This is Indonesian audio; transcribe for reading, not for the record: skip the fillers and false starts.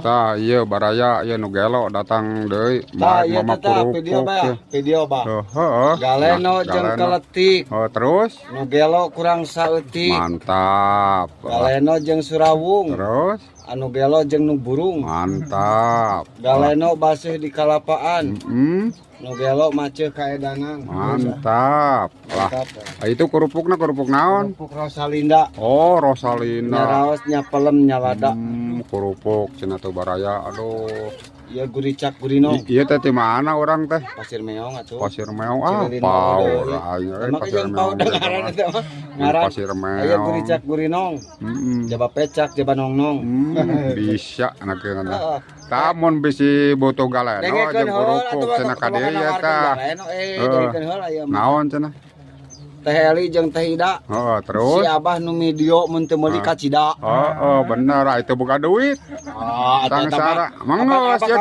Tah iya baraya ieu nu gelo datang deui Tah ieu mama teh kerupuk. video bah. Heeh. Galeno jeung keletik. Oh terus Nu gelo kurang saeutik. mantap. Galeno jeung surawung. Terus Anu gelo jeung nu burung. mantap. Galeno baseuh di kalapaan. Mm-mm. Nu gelo maceuh ka edangan. Mantap. Lah, itu kerupukna kerupuk naon? Kerupuk Rosalinda. Oh, Rosalinda. Nyaraos nya pelem nya lada. Kerupuk cenah teu baraya. Aduh. Ieu guricak gurinong. Ieu teh di mana orang teh? Pasir Meong atuh. Pasir Meong Cililin pau deui. ayo Emang Pasir jeung Meong. pau ngaran eta mah. Ngaran Pasir Meong. aya guricak gurinong. Jaba pecak, jaba nongnong. Bisa nakeun tah. Tamun bisi butuh galeno jeung kerupuk cenah ka dieu ya tah. Dengekeun heula aya mah. Naon cenah? Teh Eli jeung Teh Ida. Heeh, terus? Si Abah nu video mun teu meuli ka Cida. Heeh, bener, itu buka duit. Ah, Sangsara. Mangos ya.